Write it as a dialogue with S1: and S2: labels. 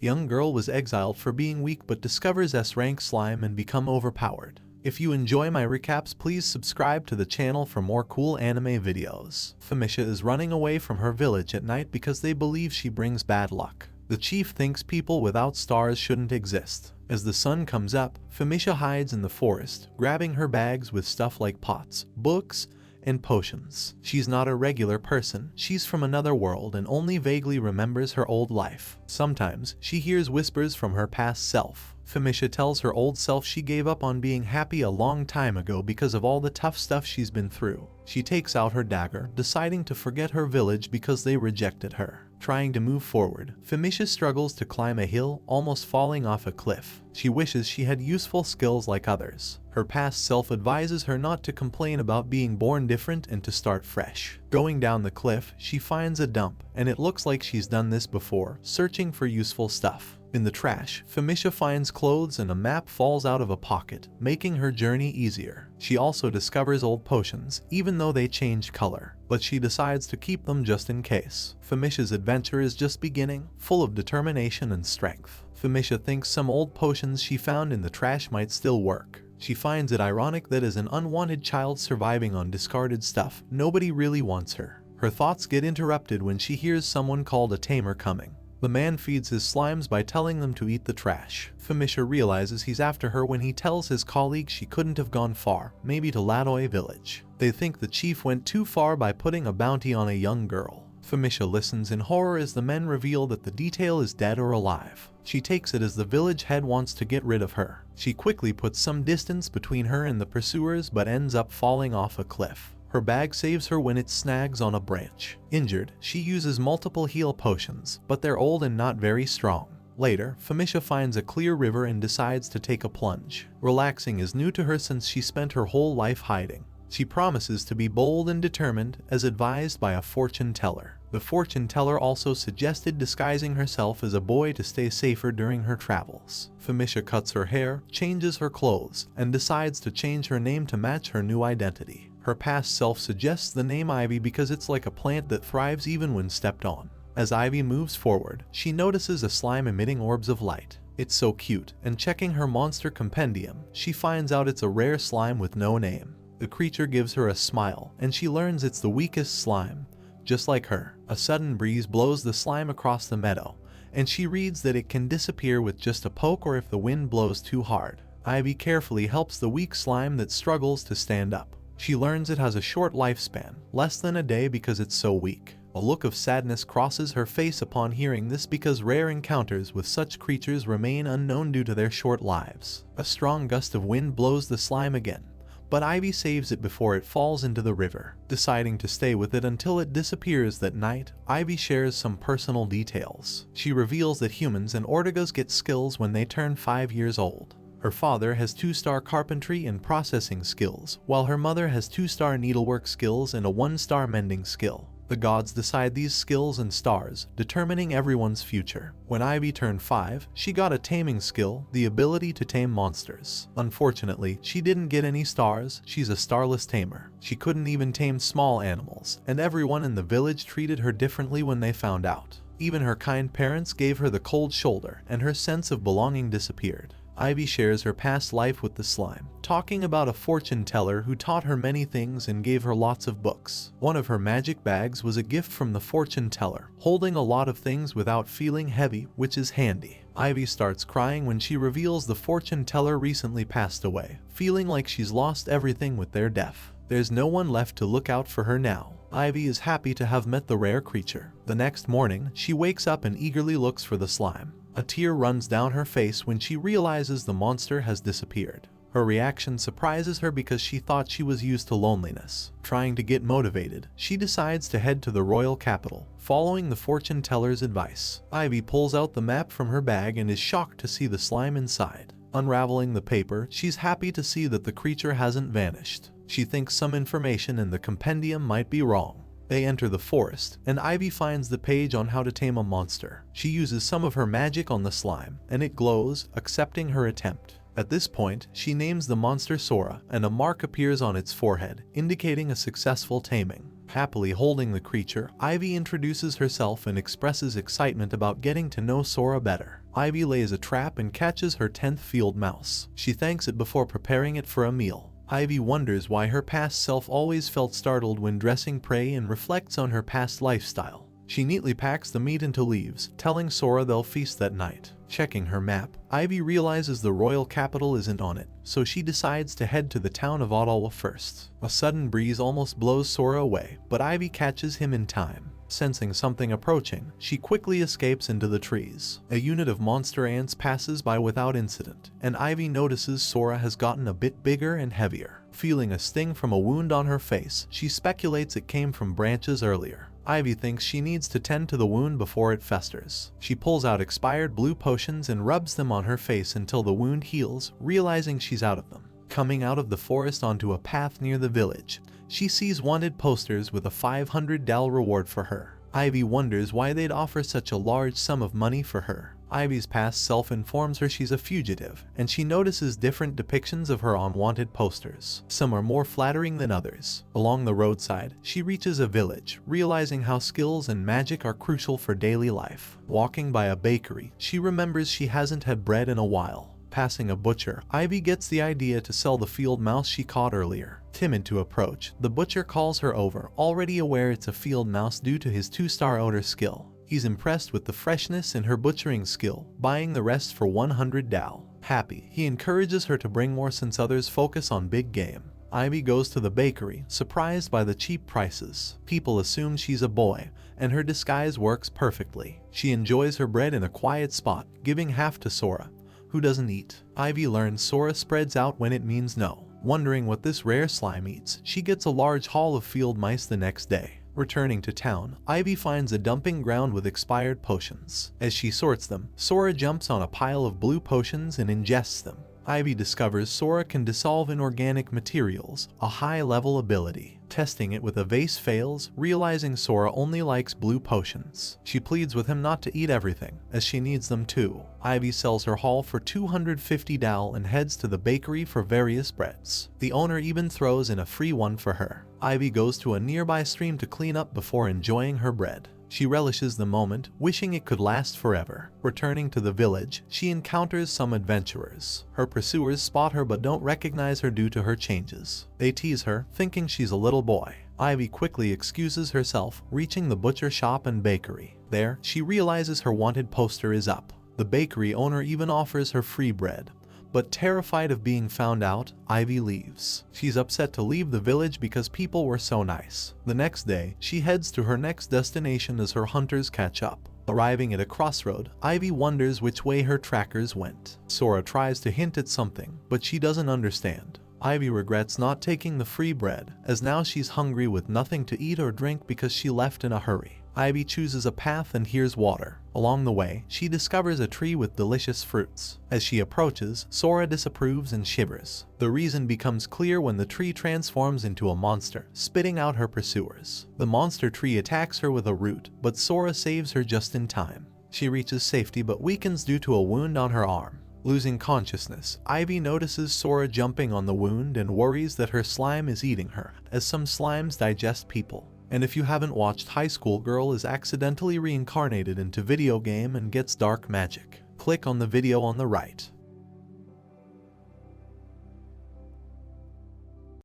S1: Young girl was exiled for being weak but discovers S-rank slime and become overpowered. If you enjoy my recaps, please subscribe to the channel for more cool anime videos. Femicia is running away from her village at night because they believe she brings bad luck. The chief thinks people without stars shouldn't exist. As the sun comes up, Femicia hides in the forest, grabbing her bags with stuff like pots, books, and potions. She's not a regular person, she's from another world and only vaguely remembers her old life. Sometimes, she hears whispers from her past self. Femicia tells her old self she gave up on being happy a long time ago because of all the tough stuff she's been through. She takes out her dagger, deciding to forget her village because they rejected her. Trying to move forward, Femicia struggles to climb a hill, almost falling off a cliff. She wishes she had useful skills like others. Her past self advises her not to complain about being born different and to start fresh. Going down the cliff, she finds a dump, and it looks like she's done this before, searching for useful stuff. In the trash, Femicia finds clothes and a map falls out of a pocket, making her journey easier. She also discovers old potions, even though they change color, but she decides to keep them just in case. Femicia's adventure is just beginning, full of determination and strength. Femicia thinks some old potions she found in the trash might still work. She finds it ironic that as an unwanted child surviving on discarded stuff, nobody really wants her. Her thoughts get interrupted when she hears someone called a tamer coming. The man feeds his slimes by telling them to eat the trash. Femicia realizes he's after her when he tells his colleague she couldn't have gone far, maybe to Ladoi village. They think the chief went too far by putting a bounty on a young girl. Femicia listens in horror as the men reveal that the detail is dead or alive. She takes it as the village head wants to get rid of her. She quickly puts some distance between her and the pursuers but ends up falling off a cliff. Her bag saves her when it snags on a branch. Injured, she uses multiple heal potions, but they're old and not very strong. Later, Femicia finds a clear river and decides to take a plunge. Relaxing is new to her since she spent her whole life hiding. She promises to be bold and determined, as advised by a fortune teller. The fortune teller also suggested disguising herself as a boy to stay safer during her travels. Femicia cuts her hair, changes her clothes, and decides to change her name to match her new identity. Her past self suggests the name Ivy because it's like a plant that thrives even when stepped on. As Ivy moves forward, she notices a slime emitting orbs of light. It's so cute, and checking her monster compendium, she finds out it's a rare slime with no name. The creature gives her a smile, and she learns it's the weakest slime. Just like her, a sudden breeze blows the slime across the meadow, and she reads that it can disappear with just a poke or if the wind blows too hard. Ivy carefully helps the weak slime that struggles to stand up. She learns it has a short lifespan, less than a day because it's so weak. A look of sadness crosses her face upon hearing this because rare encounters with such creatures remain unknown due to their short lives. A strong gust of wind blows the slime again, but Ivy saves it before it falls into the river. Deciding to stay with it until it disappears that night, Ivy shares some personal details. She reveals that humans and Ortegas get skills when they turn 5 years old. Her father has 2-star carpentry and processing skills, while her mother has 2-star needlework skills and a 1-star mending skill. The gods decide these skills and stars, determining everyone's future. When Ivy turned 5, she got a taming skill, the ability to tame monsters. Unfortunately, she didn't get any stars, she's a starless tamer. She couldn't even tame small animals, and everyone in the village treated her differently when they found out. Even her kind parents gave her the cold shoulder, and her sense of belonging disappeared. Ivy shares her past life with the slime, talking about a fortune teller who taught her many things and gave her lots of books. One of her magic bags was a gift from the fortune teller, holding a lot of things without feeling heavy, which is handy. Ivy starts crying when she reveals the fortune teller recently passed away, feeling like she's lost everything with their death. There's no one left to look out for her now. Ivy is happy to have met the rare creature. The next morning, she wakes up and eagerly looks for the slime. A tear runs down her face when she realizes the monster has disappeared. Her reaction surprises her because she thought she was used to loneliness. Trying to get motivated, she decides to head to the royal capital, following the fortune teller's advice. Ivy pulls out the map from her bag and is shocked to see the slime inside. Unraveling the paper, she's happy to see that the creature hasn't vanished. She thinks some information in the compendium might be wrong. They enter the forest, and Ivy finds the page on how to tame a monster. She uses some of her magic on the slime, and it glows, accepting her attempt. At this point, she names the monster Sora, and a mark appears on its forehead, indicating a successful taming. Happily holding the creature, Ivy introduces herself and expresses excitement about getting to know Sora better. Ivy lays a trap and catches her 10th field mouse. She thanks it before preparing it for a meal. Ivy wonders why her past self always felt startled when dressing prey and reflects on her past lifestyle. She neatly packs the meat into leaves, telling Sora they'll feast that night. Checking her map, Ivy realizes the royal capital isn't on it, so she decides to head to the town of Ottawa first. A sudden breeze almost blows Sora away, but Ivy catches him in time. Sensing something approaching, she quickly escapes into the trees. A unit of monster ants passes by without incident, and Ivy notices Sora has gotten a bit bigger and heavier. Feeling a sting from a wound on her face, she speculates it came from branches earlier. Ivy thinks she needs to tend to the wound before it festers. She pulls out expired blue potions and rubs them on her face until the wound heals, realizing she's out of them. Coming out of the forest onto a path near the village, she sees wanted posters with a $500 reward for her. Ivy wonders why they'd offer such a large sum of money for her. Ivy's past self informs her she's a fugitive, and she notices different depictions of her on wanted posters. Some are more flattering than others. Along the roadside, she reaches a village, realizing how skills and magic are crucial for daily life. Walking by a bakery, she remembers she hasn't had bread in a while. Passing a butcher, Ivy gets the idea to sell the field mouse she caught earlier. Timid to approach, the butcher calls her over, already aware it's a field mouse due to his 2-star odor skill. He's impressed with the freshness in her butchering skill, buying the rest for $100. Happy, he encourages her to bring more since others focus on big game. Ivy goes to the bakery, surprised by the cheap prices. People assume she's a boy, and her disguise works perfectly. She enjoys her bread in a quiet spot, giving half to Sora, who doesn't eat. Ivy learns Sora spreads out when it means no. Wondering what this rare slime eats, she gets a large haul of field mice the next day. Returning to town, Ivy finds a dumping ground with expired potions. As she sorts them, Sora jumps on a pile of blue potions and ingests them. Ivy discovers Sora can dissolve inorganic materials, a high-level ability. Testing it with a vase fails, realizing Sora only likes blue potions. She pleads with him not to eat everything, as she needs them too. Ivy sells her haul for $250 and heads to the bakery for various breads. The owner even throws in a free one for her. Ivy goes to a nearby stream to clean up before enjoying her bread. She relishes the moment, wishing it could last forever. Returning to the village, she encounters some adventurers. Her pursuers spot her but don't recognize her due to her changes. They tease her, thinking she's a little boy. Ivy quickly excuses herself, reaching the butcher shop and bakery. There, she realizes her wanted poster is up. The bakery owner even offers her free bread. But terrified of being found out, Ivy leaves. She's upset to leave the village because people were so nice. The next day, she heads to her next destination as her hunters catch up. Arriving at a crossroad, Ivy wonders which way her trackers went. Sora tries to hint at something, but she doesn't understand. Ivy regrets not taking the free bread, as now she's hungry with nothing to eat or drink because she left in a hurry. Ivy chooses a path and hears water. Along the way, she discovers a tree with delicious fruits. As she approaches, Sora disapproves and shivers. The reason becomes clear when the tree transforms into a monster, spitting out her pursuers. The monster tree attacks her with a root, but Sora saves her just in time. She reaches safety but weakens due to a wound on her arm. Losing consciousness, Ivy notices Sora jumping on the wound and worries that her slime is eating her, as some slimes digest people. And if you haven't watched, High School Girl is accidentally reincarnated into video game and gets dark magic. Click on the video on the right.